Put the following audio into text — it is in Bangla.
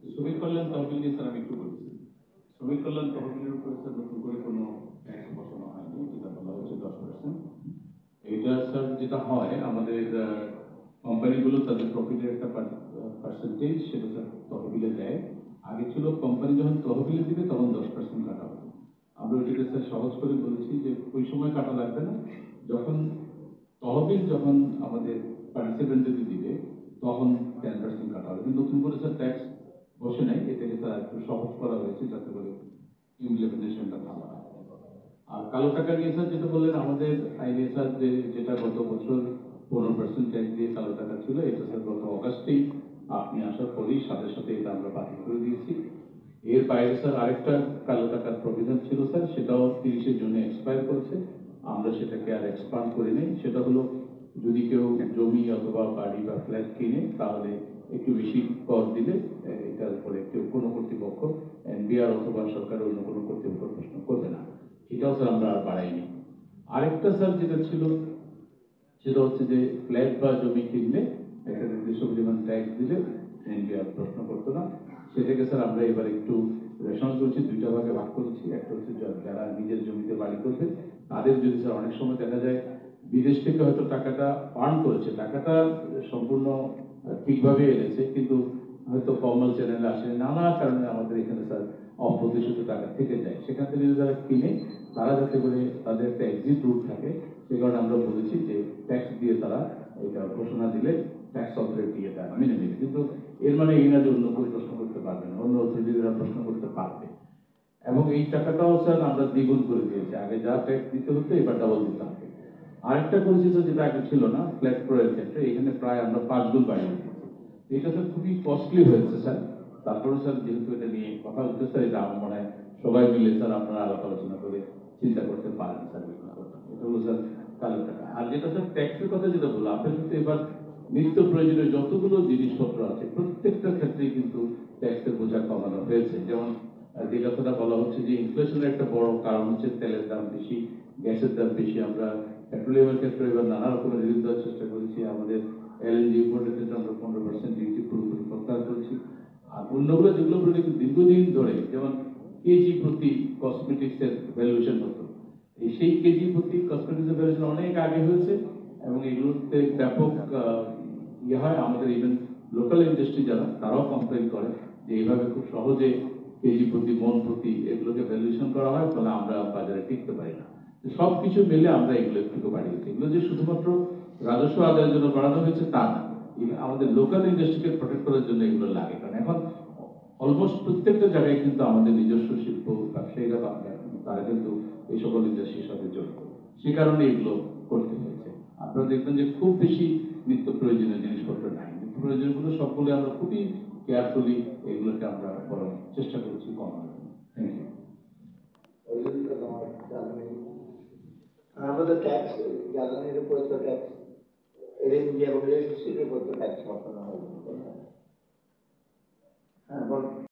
শ্রমিক কল্যাণ তহবিল নিয়ে স্যার আমি একটু বলছি। শ্রমিক কল্যাণ তহবিলের উপরে স্যার নতুন করে কোনো ট্যাক্স বসানো হয়নি, যেটা বলা হচ্ছে 10%। এটা স্যার যেটা হয় আমাদের কোম্পানিগুলো তাদের প্রফিটের একটা পার্সেন্টেজ সেটা স্যার তহবিলে দেয়। আগে ছিল কোম্পানি যখন তহবিলে দিবে তখন 10% কাটা হবে। আমরা ওইটাকে স্যার সহজ করে বলেছি যে ওই সময় কাটা লাগবে না, যখন তহবিল যখন আমাদের পার্টিসিপেন্টদের দিবে তখন 10% কাটা হবে। কিন্তু নতুন করে স্যার ট্যাক্স বসে নাই, এটাকে স্যার একটু সহজ করা হয়েছে যাতে করে ইমপ্লিমেন্টেশনটা ভালো হয়। আর কালো টাকা নিয়ে স্যার যেটা বললেন, আমাদের আইনে স্যার যেটা গত বছর 15% ট্যাক্স দিয়ে কালো টাকা ছিল, এটা স্যার গত অগাস্টেই আপনি আসার পরেই সাথে সাথে এটা আমরা বাতিল করে দিয়েছি। এর বাইরে স্যার আরেকটা কালো টাকার প্রভিশন ছিল স্যার, সেটাও 30 জুনে এক্সপায়ার করেছে। আমরা সেটাকে আর এক্সপান্ড করি নাই। সেটা হলো যদি কেউ জমি অথবা বাড়ি বা ফ্ল্যাট কিনে তাহলে একটু বেশি কর দিলে এটার উপরে কেউ কোনো কর্তৃপক্ষ এনবিআর অথবা সরকারের অন্য কোনো কর্তৃপক্ষ প্রশ্ন করবে না। এটাও স্যার আমরা আর বাড়াইনি। আরেকটা স্যার যেটা ছিল সেটা হচ্ছে যে ফ্ল্যাট বা জমি কিনলে একটা নির্দিষ্ট পরিমাণ ট্যাক্স দিলে এনবিআর প্রশ্ন করতো না। সেটাকে স্যার আমরা এবার একটু রেশন করছি, দুইটা ভাগে ভাগ করেছি। একটা হচ্ছে যারা নিজের জমিতে বাড়ি করবে তাদের যদি স্যার অনেক সময় দেখা যায় বিদেশ থেকে হয়তো টাকাটা আর্ন করেছে, টাকাটা সম্পূর্ণ ঠিকভাবে এনেছে, কিন্তু হয়তো কমাল চ্যানেলে আসে, নানা কারণে আমাদের এখানে স্যার অপ্রতিষ্ঠিত টাকা থেকে যায়। সেখান থেকে যদি যারা কিনে তারা যাতে করে তাদের একটা এক্সিট রুট থাকে, সে কারণে আমরা বলেছি যে ট্যাক্স দিয়ে তারা এটা ঘোষণা দিলে ট্যাক্স অথরিটি এটা মেনে নেবে। কিন্তু এর মানে এই না যে অন্য কেউ প্রশ্ন করতে পারবে না, অন্য অথরিটিরা প্রশ্ন করতে পারবে। এবং এই টাকাটাও স্যার আমরা দ্বিগুণ করে দিয়েছি, আগে যা ট্যাক্স দিতে হতো এবার ডাবল দিতে হবে। আরেকটা করেছি স্যার যেটা আগে ছিল না, ফ্ল্যাট ক্রয়ের ক্ষেত্রে এখানে প্রায় আমরা 5 গুণ বাড়িয়ে দিয়েছি। এটা স্যার খুবই কস্টলি হয়েছে স্যার। তারপরে স্যার যেহেতু এটা নিয়ে কথা হচ্ছে স্যার, এটা আমার মনে হয় সবাই মিলে স্যার আপনারা আলাপ আলোচনা করে চিন্তা করতে পারেন স্যার। এটা হলো স্যার কালো টাকা। আর যেটা স্যার ট্যাক্সের কথা যেটা বললো, আপনার কিন্তু এবার নিত্য প্রয়োজনীয় যতগুলো জিনিসপত্র আছে প্রত্যেকটার ক্ষেত্রেই কিন্তু ট্যাক্সের বোঝা কমানো হয়েছে। যেমন যে কথাটা বলা হচ্ছে যে ইনফ্লেশনের একটা বড় কারণ হচ্ছে তেলের দাম বেশি, গ্যাসের দাম বেশি। আমরা পেট্রোলিয়ামের ক্ষেত্রে এবার নানা রকমের রিলিফ দেওয়ার চেষ্টা করেছি। আমাদের এলএনজি ইম্পোর্টের ক্ষেত্রে আমরা 15% ডিউটি পুরোপুরি প্রত্যাহার করেছি। আর অন্যগুলো যেগুলো দীর্ঘদিন ধরে, যেমন কেজি প্রতি কসমেটিক্সের ভ্যালুয়েশন হতো, সেই কেজি প্রতি কসমেটিক্সের ভ্যালুয়েশন অনেক আগে হয়েছে এবং এগুলোতে ব্যাপক ইয়ে হয়। আমাদের ইভেন লোকাল ইন্ডাস্ট্রি যারা তারাও কমপ্লেন করে যে এইভাবে খুব সহজে কেজি প্রতি মন প্রতি এগুলোকে ভ্যালুয়েশন করা হয়, ফলে আমরা বাজারে টিকতে পারি না। সব কিছু মিলে আমরা এগুলো একটু বাড়িয়েছি। এগুলো যে শুধুমাত্র রাজস্ব আদায়ের জন্য বাড়ানো হয়েছে তা না, আমাদের লোকাল ইন্ডাস্ট্রিকে প্রোটেক্ট করার জন্য এগুলো লাগে। কারণ এখন অলমোস্ট প্রত্যেকটা জায়গায় কিন্তু আমাদের নিজস্ব শিল্প ব্যবসায়ীরা তারা কিন্তু এই সকল ইন্ডাস্ট্রির সাথে জড়িত, সে কারণে এগুলো করতে হয়েছে। আপনারা দেখবেন যে খুব বেশি নিত্য প্রয়োজনীয় জিনিসপত্র নাই, নিত্য প্রয়োজনগুলো সবগুলো আমরা খুবই কেয়ারফুলি এগুলোকে আমরা বরং চেষ্টা করছি কমানোর জন্য। Thank you. আমাদের ট্যাক্স জ্বালানির উপর তো ট্যাক্স, এলএনজি এবং ইলেকট্রিসিটির উপর তো ট্যাক্স বসানো হয়। হ্যাঁ বল।